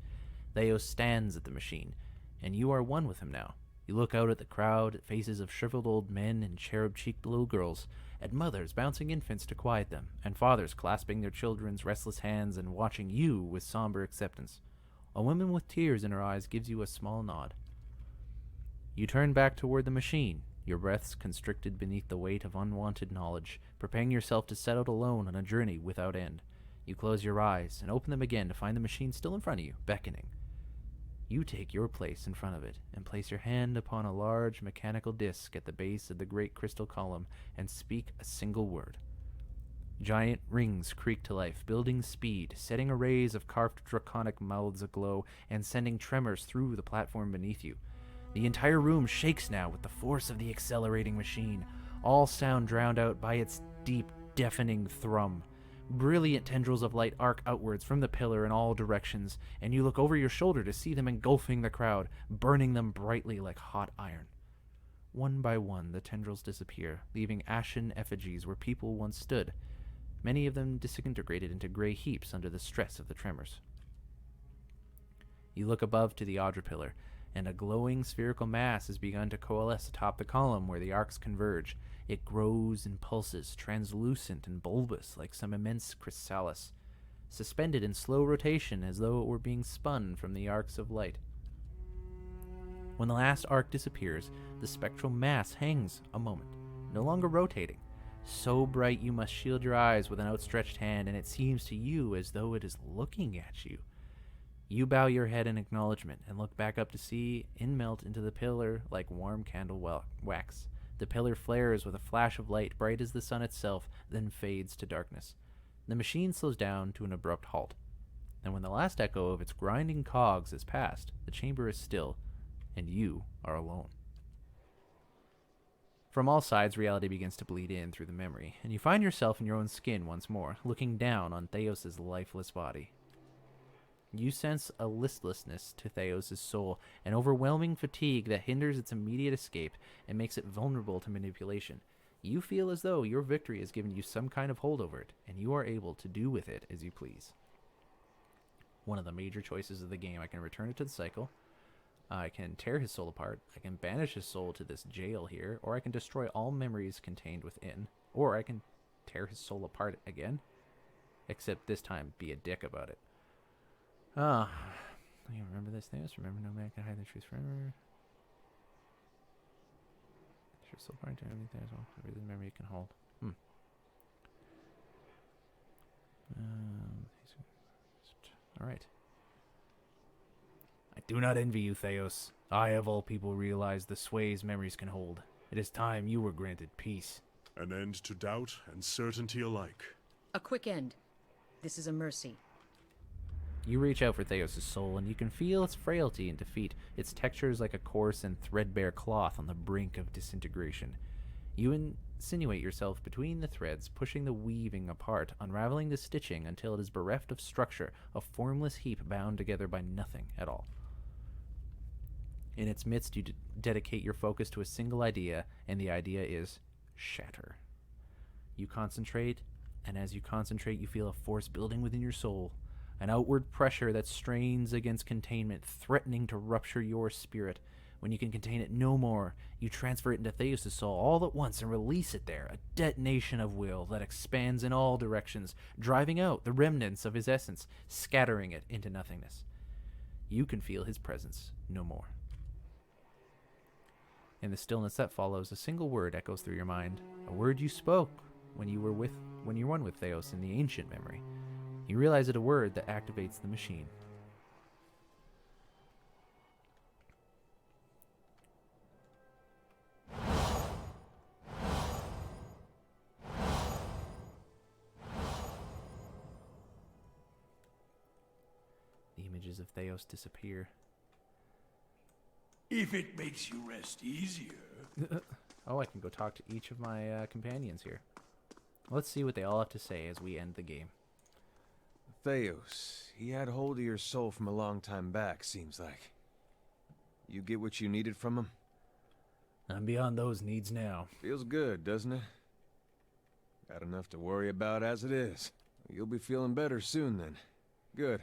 Thaos stands at the machine, and you are one with him now. You look out at the crowd, at faces of shriveled old men and cherub-cheeked little girls, at mothers bouncing infants to quiet them, and fathers clasping their children's restless hands and watching you with somber acceptance. A woman with tears in her eyes gives you a small nod. You turn back toward the machine, your breaths constricted beneath the weight of unwanted knowledge, preparing yourself to set out alone on a journey without end. You close your eyes and open them again to find the machine still in front of you, beckoning. You take your place in front of it and place your hand upon a large mechanical disc at the base of the great crystal column and speak a single word. Giant rings creak to life, building speed, setting arrays of carved draconic mouths aglow and sending tremors through the platform beneath you. The entire room shakes now with the force of the accelerating machine, all sound drowned out by its deep, deafening thrum. Brilliant tendrils of light arc outwards from the pillar in all directions, and you look over your shoulder to see them engulfing the crowd, burning them brightly like hot iron. One by one, the tendrils disappear, leaving ashen effigies where people once stood, many of them disintegrated into gray heaps under the stress of the tremors. You look above to the Adra pillar, and a glowing spherical mass has begun to coalesce atop the column where the arcs converge. It grows and pulses, translucent and bulbous like some immense chrysalis, suspended in slow rotation as though it were being spun from the arcs of light. When the last arc disappears, the spectral mass hangs a moment, no longer rotating, so bright you must shield your eyes with an outstretched hand, and it seems to you as though it is looking at you. You bow your head in acknowledgement and look back up to see inmelt into the pillar like warm candle wax. The pillar flares with a flash of light bright as the sun itself, then fades to darkness. The machine slows down to an abrupt halt, and when the last echo of its grinding cogs has passed, the chamber is still, and you are alone. From all sides, reality begins to bleed in through the memory, and you find yourself in your own skin once more, looking down on Thaos' lifeless body. You sense a listlessness to Thaos' soul, an overwhelming fatigue that hinders its immediate escape and makes it vulnerable to manipulation. You feel as though your victory has given you some kind of hold over it, and you are able to do with it as you please. One of the major choices of the game, I can return it to the cycle, I can tear his soul apart, I can banish his soul to this jail here, or I can destroy all memories contained within, or I can tear his soul apart again, except this time be a dick about it. You remember this, Thaos? Remember no man can hide the truth forever. Your soul part to everything as well. Every memory you can hold. Alright. I do not envy you, Thaos. I, of all people, realize the sways memories can hold. It is time you were granted peace. An end to doubt and certainty alike. A quick end. This is a mercy. You reach out for Thaos' soul, and you can feel its frailty and defeat. Its texture is like a coarse and threadbare cloth on the brink of disintegration. You insinuate yourself between the threads, pushing the weaving apart, unraveling the stitching until it is bereft of structure, a formless heap bound together by nothing at all. In its midst, you dedicate your focus to a single idea, and the idea is shatter. You concentrate, and as you concentrate, you feel a force building within your soul. An outward pressure that strains against containment, threatening to rupture your spirit. When you can contain it no more, you transfer it into Thaos' soul all at once and release it there, a detonation of will that expands in all directions, driving out the remnants of his essence, scattering it into nothingness. You can feel his presence no more. In the stillness that follows, a single word echoes through your mind, a word you spoke when you were one with Thaos in the ancient memory. You realize it a word that activates the machine. The images of Thaos disappear. If it makes you rest easier. Oh, I can go talk to each of my companions here. Let's see what they all have to say as we end the game. Thaos, he had hold of your soul from a long time back, seems like. You get what you needed from him? I'm beyond those needs now. Feels good, doesn't it? Got enough to worry about as it is. You'll be feeling better soon then. Good.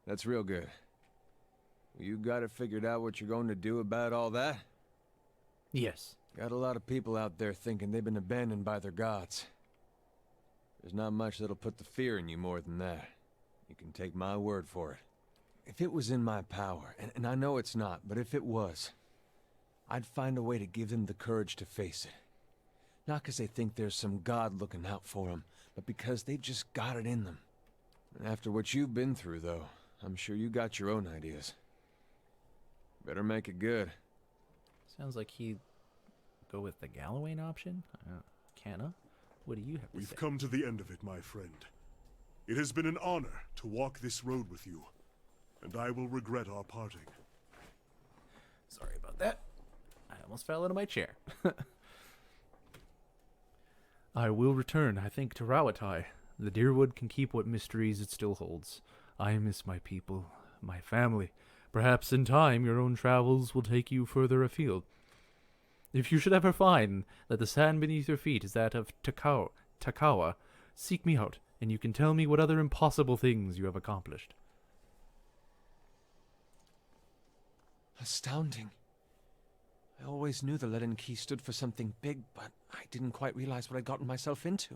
That's real good. You got it figured out what you're going to do about all that? Yes. Got a lot of people out there thinking they've been abandoned by their gods. There's not much that'll put the fear in you more than that. You can take my word for it. If it was in my power, and I know it's not, but if it was, I'd find a way to give them the courage to face it. Not because they think there's some god looking out for them, but because they've just got it in them. And after what you've been through, though, I'm sure you got your own ideas. Better make it good. Sounds like he'd go with the Gallowayne option. Canna, what do you have to say? We've come to the end of it, my friend. It has been an honor to walk this road with you, and I will regret our parting. Sorry about that. I almost fell out of my chair. I will return, I think, to Rawatai. The Deerwood can keep what mysteries it still holds. I miss my people, my family. Perhaps in time your own travels will take you further afield. If you should ever find that the sand beneath your feet is that of Takawa, seek me out, and you can tell me what other impossible things you have accomplished. Astounding. I always knew the Leaden Key stood for something big, but I didn't quite realize what I'd gotten myself into.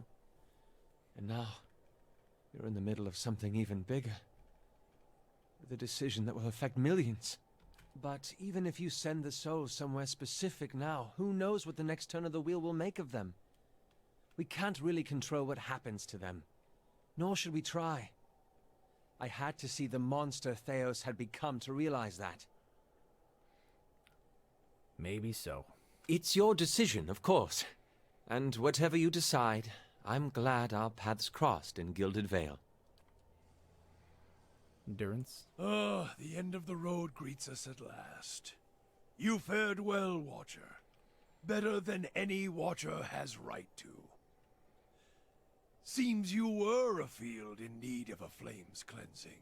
And now, you're in the middle of something even bigger. With a decision that will affect millions. But even if you send the souls somewhere specific now, who knows what the next turn of the wheel will make of them? We can't really control what happens to them. Nor should we try. I had to see the monster Thaos had become to realize that. Maybe so. It's your decision, of course. And whatever you decide, I'm glad our paths crossed in Gilded Vale. Endurance. Ah, the end of the road greets us at last. You fared well, Watcher. Better than any Watcher has right to. Seems you were a field in need of a flame's cleansing.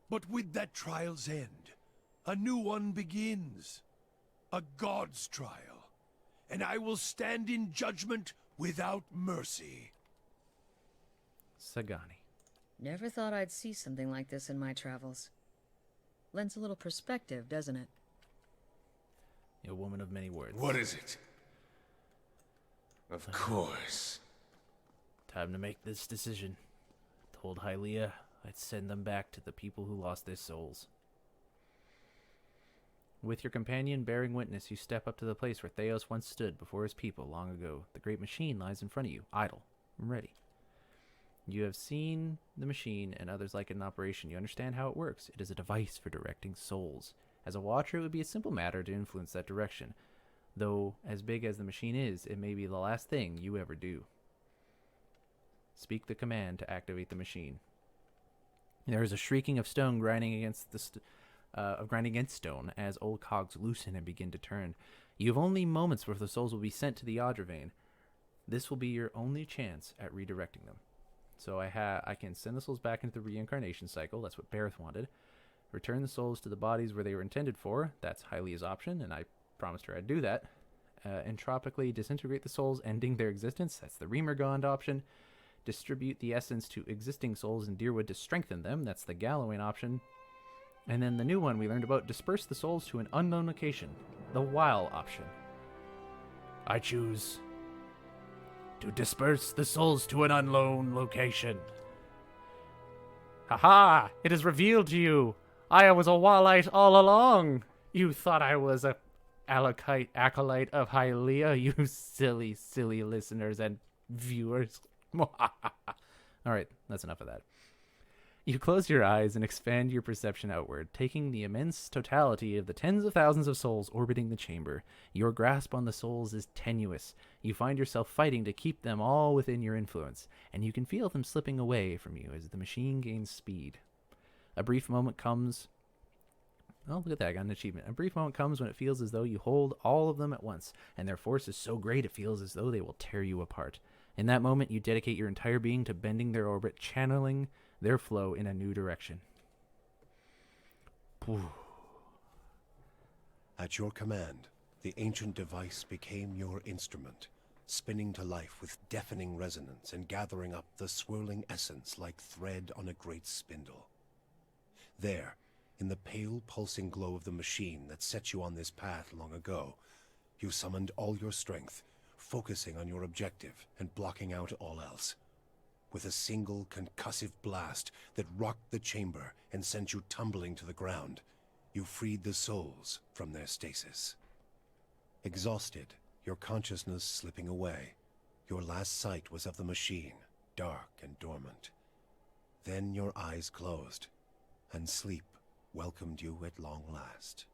But with that trial's end, a new one begins. A god's trial. And I will stand in judgment without mercy. Sagani. Never thought I'd see something like this in my travels. Lends a little perspective, doesn't it? A woman of many words. What is it? Of course. Time to make this decision. I told Hylia I'd send them back to the people who lost their souls. With your companion bearing witness, you step up to the place where Thaos once stood before his people long ago. The great machine lies in front of you, idle and ready. You have seen the machine and others like it in operation. You understand how it works. It is a device for directing souls. As a watcher, it would be a simple matter to influence that direction. Though, as big as the machine is, it may be the last thing you ever do. Speak the command to activate the machine. There is a shrieking of stone grinding against stone as old cogs loosen and begin to turn. You have only moments before the souls will be sent to the Audra. This will be your only chance at redirecting them. So I can send the souls back into the reincarnation cycle. That's what Bareth wanted. Return the souls to the bodies where they were intended for. That's Hylia's option, and I promised her I'd do that. Entropically disintegrate the souls, ending their existence. That's the Remergond option. Distribute the essence to existing souls in Deerwood to strengthen them. That's the Gallowayne option. And then the new one we learned about, disperse the souls to an unknown location. The Weil option. I choose to disperse the souls to an unknown location. Haha! It is revealed to you! I was a Wallite all along! You thought I was a acolyte of Hylia, you silly, silly listeners and viewers. Alright, that's enough of that. You close your eyes and expand your perception outward, taking the immense totality of the tens of thousands of souls orbiting the chamber. Your grasp on the souls is tenuous. You find yourself fighting to keep them all within your influence, and you can feel them slipping away from you as the machine gains speed. A brief moment comes... Oh, look at that, I got an achievement. A brief moment comes when it feels as though you hold all of them at once, and their force is so great it feels as though they will tear you apart. In that moment, you dedicate your entire being to bending their orbit, channeling their flow in a new direction. At your command, the ancient device became your instrument, spinning to life with deafening resonance and gathering up the swirling essence like thread on a great spindle. There, in the pale pulsing glow of the machine that set you on this path long ago, you summoned all your strength, focusing on your objective and blocking out all else. With a single concussive blast that rocked the chamber and sent you tumbling to the ground, you freed the souls from their stasis. Exhausted, your consciousness slipping away, your last sight was of the machine, dark and dormant. Then your eyes closed, and sleep welcomed you at long last.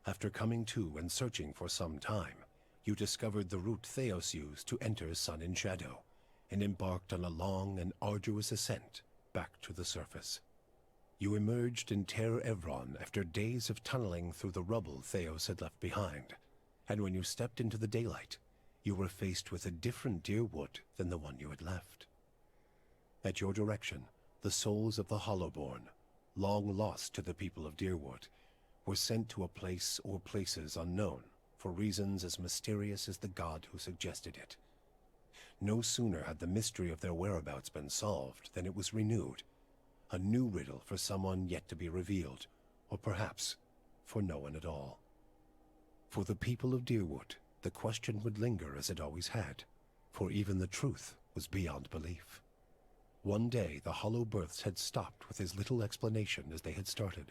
After coming to and searching for some time, you discovered the route Thaos used to enter Sun and Shadow, and embarked on a long and arduous ascent back to the surface. You emerged in Ter Evron after days of tunneling through the rubble Thaos had left behind, and when you stepped into the daylight, you were faced with a different Deerwood than the one you had left. At your direction, the souls of the Hollowborn, long lost to the people of Deerwood, were sent to a place or places unknown, for reasons as mysterious as the god who suggested it. No sooner had the mystery of their whereabouts been solved than it was renewed, a new riddle for someone yet to be revealed, or perhaps for no one at all. For the people of Deerwood, the question would linger as it always had, for even the truth was beyond belief. One day the Hollow Births had stopped with as little explanation as they had started.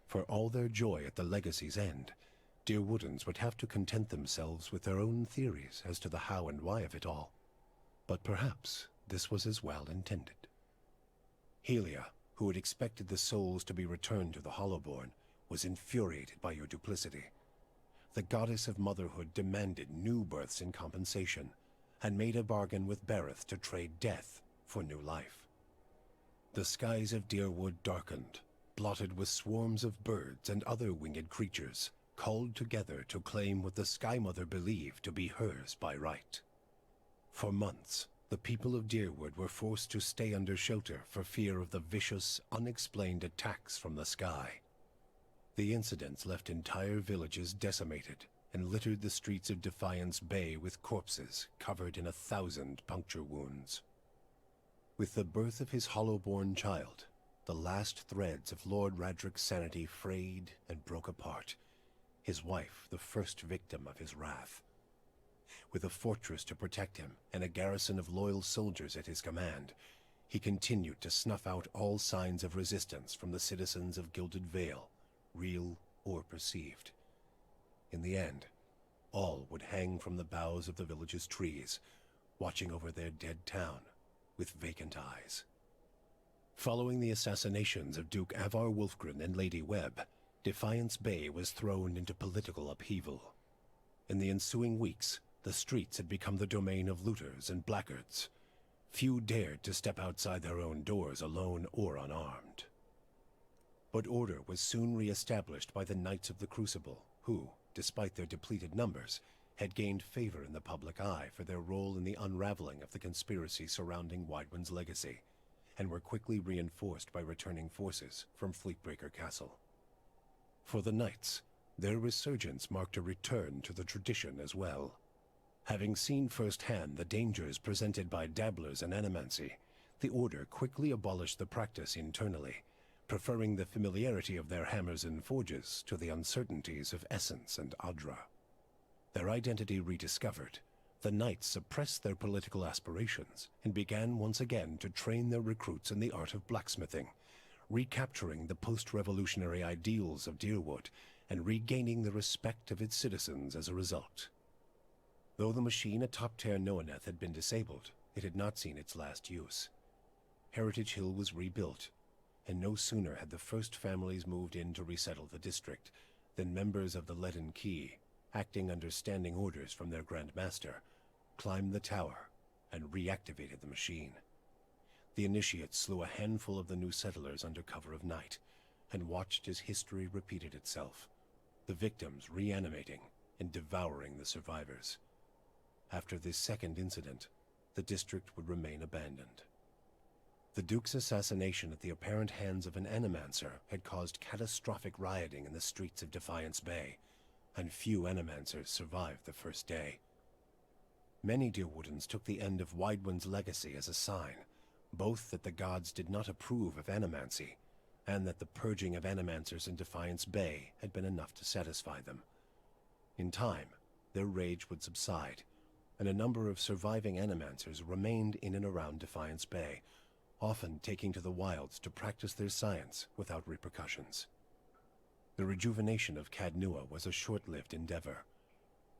For all their joy at the legacy's end, Deerwoodans would have to content themselves with their own theories as to the how and why of it all. But perhaps this was as well intended. Helia, who had expected the souls to be returned to the Hollowborn, was infuriated by your duplicity. The goddess of motherhood demanded new births in compensation, and made a bargain with Bereth to trade death for new life. The skies of Deerwood darkened, blotted with swarms of birds and other winged creatures, called together to claim what the Sky Mother believed to be hers by right. For months, the people of Deerwood were forced to stay under shelter for fear of the vicious, unexplained attacks from the sky. The incidents left entire villages decimated and littered the streets of Defiance Bay with corpses covered in 1,000 puncture wounds. With the birth of his Hollowborn child, the last threads of Lord Radric's sanity frayed and broke apart, his wife the first victim of his wrath. With a fortress to protect him and a garrison of loyal soldiers at his command, he continued to snuff out all signs of resistance from the citizens of Gilded Vale, real or perceived. In the end, all would hang from the boughs of the village's trees, watching over their dead town with vacant eyes. Following the assassinations of Duke Avar Wolfgren and Lady Webb, Defiance Bay was thrown into political upheaval. In the ensuing weeks, the streets had become the domain of looters and blackguards. Few dared to step outside their own doors alone or unarmed. But order was soon re-established by the Knights of the Crucible, who, despite their depleted numbers, had gained favor in the public eye for their role in the unraveling of the conspiracy surrounding Widewind's legacy, and were quickly reinforced by returning forces from Fleetbreaker Castle. For the Knights, their resurgence marked a return to the tradition as well. Having seen firsthand the dangers presented by dabblers in animancy, the Order quickly abolished the practice internally, preferring the familiarity of their hammers and forges to the uncertainties of Essence and Adra. Their identity rediscovered, the Knights suppressed their political aspirations and began once again to train their recruits in the art of blacksmithing, recapturing the post-revolutionary ideals of Deerwood and regaining the respect of its citizens as a result. Though the machine atop Ter Noaneth had been disabled, it had not seen its last use. Heritage Hill was rebuilt, and no sooner had the first families moved in to resettle the district than members of the Leaden Key, acting under standing orders from their Grand Master, climbed the tower and reactivated the machine. The initiates slew a handful of the new settlers under cover of night, and watched as history repeated itself, the victims reanimating and devouring the survivors. After this second incident, the district would remain abandoned. The Duke's assassination at the apparent hands of an animancer had caused catastrophic rioting in the streets of Defiance Bay, and few animancers survived the first day. Many Deerwoodans took the end of Widewind's legacy as a sign, both that the gods did not approve of animancy, and that the purging of animancers in Defiance Bay had been enough to satisfy them. In time, their rage would subside, and a number of surviving animancers remained in and around Defiance Bay, often taking to the wilds to practice their science without repercussions. The rejuvenation of Cadnua was a short-lived endeavor.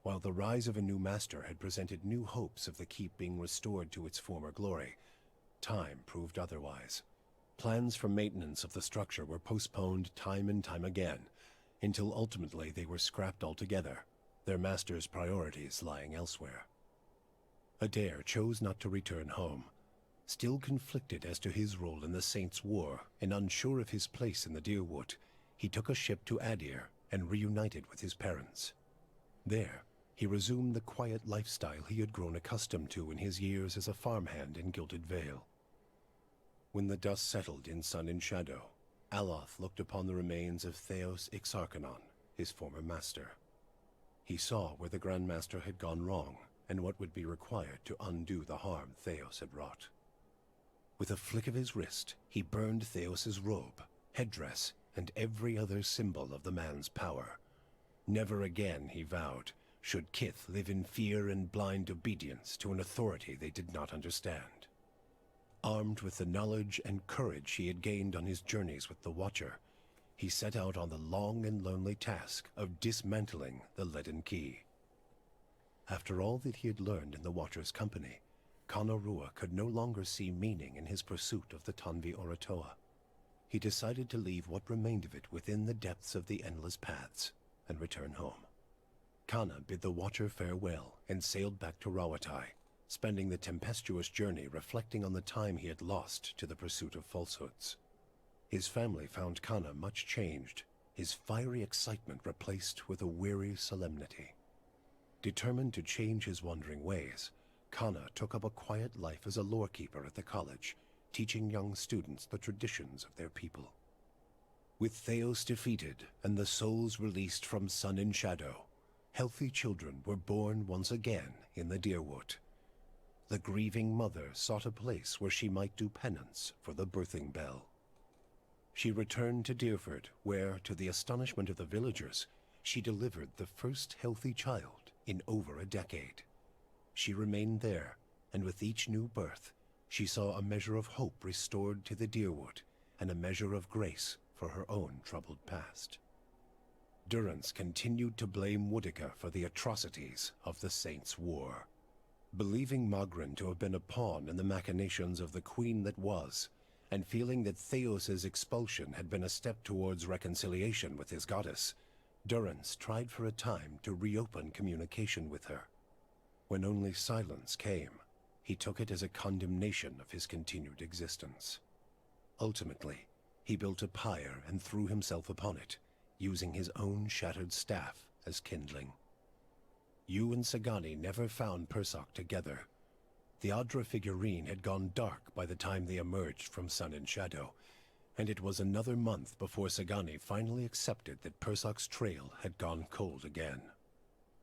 While the rise of a new master had presented new hopes of the keep being restored to its former glory, time proved otherwise. Plans for maintenance of the structure were postponed time and time again, until ultimately they were scrapped altogether, their master's priorities lying elsewhere. Adair chose not to return home. Still conflicted as to his role in the Saints' War and unsure of his place in the Deerwood, he took a ship to Adir and reunited with his parents. There, he resumed the quiet lifestyle he had grown accustomed to in his years as a farmhand in Gilded Vale. When the dust settled in sun and shadow, Aloth looked upon the remains of Thaos Ixarchanon, his former master. He saw where the Grand Master had gone wrong and what would be required to undo the harm Thaos had wrought. With a flick of his wrist, he burned Thaos's robe, headdress, and every other symbol of the man's power. Never again, he vowed, should Kith live in fear and blind obedience to an authority they did not understand. Armed with the knowledge and courage he had gained on his journeys with the Watcher, he set out on the long and lonely task of dismantling the Leaden Key. After all that he had learned in the Watcher's company, Kanarua could no longer see meaning in his pursuit of the Tanvi Oratoa. he decided to leave what remained of it within the depths of the endless paths and return home. Kana bid the Watcher farewell and sailed back to Rawatai, spending the tempestuous journey reflecting on the time he had lost to the pursuit of falsehoods. His family found Kana much changed, his fiery excitement replaced with a weary solemnity. Determined to change his wandering ways, Kana took up a quiet life as a lorekeeper at the college, teaching young students the traditions of their people. With Thaos defeated and the souls released from Sun and Shadow, healthy children were born once again in the Deerwood. The grieving mother sought a place where she might do penance for the birthing bell. She returned to Deerford, where, to the astonishment of the villagers, she delivered the first healthy child in over a decade. She remained there, and with each new birth, she saw a measure of hope restored to the Deerwood, and a measure of grace for her own troubled past. Durrance continued to blame Woodica for the atrocities of the Saints' War. Believing Magrin to have been a pawn in the machinations of the Queen that was, and feeling that Thaos's expulsion had been a step towards reconciliation with his goddess, Durrance tried for a time to reopen communication with her. When only silence came, he took it as a condemnation of his continued existence. Ultimately, he built a pyre and threw himself upon it, using his own shattered staff as kindling. You and Sagani never found Persoc together. The Adra figurine had gone dark by the time they emerged from Sun and Shadow, and it was another month before Sagani finally accepted that Persoc's trail had gone cold again.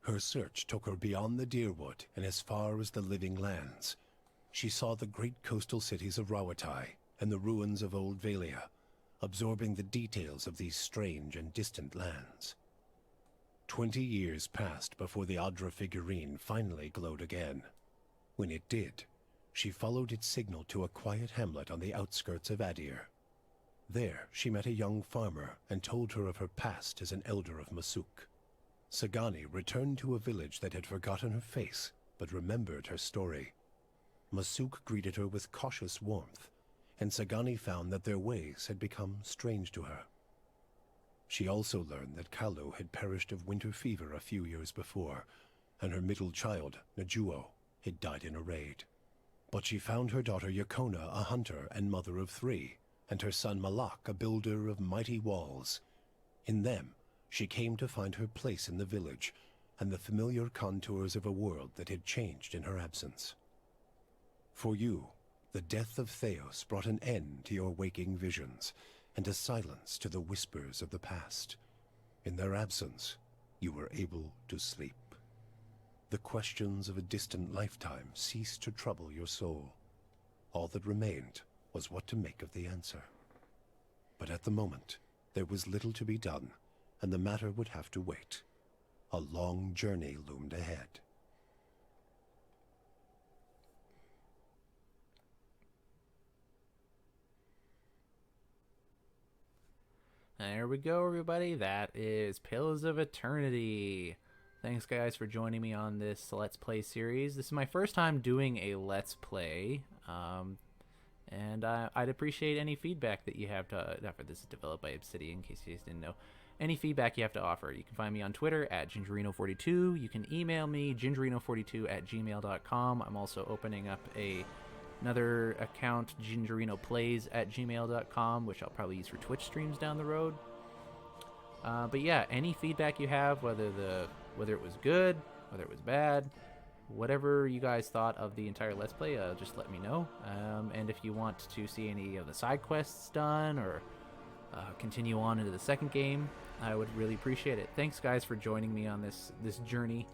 Her search took her beyond the Deerwood and as far as the Living Lands. She saw the great coastal cities of Rawatai and the ruins of Old Valia, absorbing the details of these strange and distant lands. 20 years passed before the Adra figurine finally glowed again. When it did, she followed its signal to a quiet hamlet on the outskirts of Adir. There, she met a young farmer and told her of her past as an elder of Masuk. Sagani returned to a village that had forgotten her face, but remembered her story. Masuk greeted her with cautious warmth, and Sagani found that their ways had become strange to her. She also learned that Kalu had perished of winter fever a few years before, and her middle child, Najuo, had died in a raid. But she found her daughter Yakona a hunter and mother of 3, and her son Malak a builder of mighty walls. In them, she came to find her place in the village, and the familiar contours of a world that had changed in her absence. For you, the death of Thaos brought an end to your waking visions, and a silence to the whispers of the past. In their absence, you were able to sleep. The questions of a distant lifetime ceased to trouble your soul. All that remained was what to make of the answer. But at the moment, there was little to be done, and the matter would have to wait. A long journey loomed ahead. There we go, everybody. That is Pillars of Eternity. Thanks, guys, for joining me on this Let's Play series. This is my first time doing a Let's Play, and I'd appreciate any feedback that you have to offer. This is developed by Obsidian, in case you guys didn't know. Any feedback you have to offer. You can find me on Twitter at Gingereno42. You can email me, gingereno42@gmail.com. I'm also opening up another account, gingerenoplays@gmail.com, which I'll probably use for Twitch streams down the road. But yeah, any feedback you have, whether it was good, whether it was bad, whatever you guys thought of the entire Let's Play, just let me know. And if you want to see any of the side quests done, or continue on into the second game, I would really appreciate it. Thanks, guys, for joining me on this journey.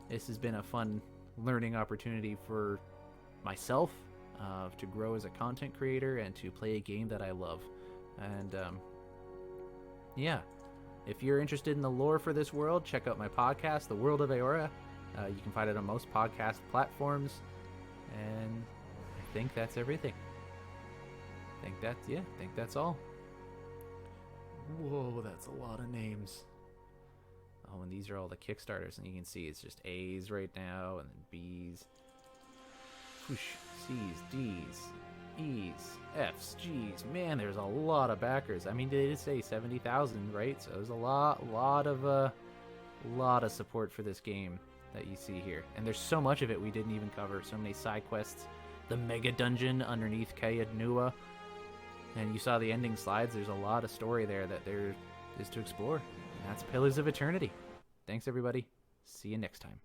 This has been a fun learning opportunity for myself, to grow as a content creator and to play a game that I love. And yeah, if you're interested in the lore for this world, check out my podcast, The World of Eora. You can find it on most podcast platforms. And I think that's everything. I think that's all. Whoa, that's a lot of names. Oh, and these are all the Kickstarters, and you can see it's just A's right now, and then B's. Whoosh, C's, D's, E's, F's, G's. Man, there's a lot of backers. I mean, they did say 70,000, right? So there's a lot of support for this game that you see here. And there's so much of it we didn't even cover. So many side quests. The mega dungeon underneath Caed Nua. And you saw the ending slides. There's a lot of story there that there is to explore. And that's Pillars of Eternity. Thanks, everybody. See you next time.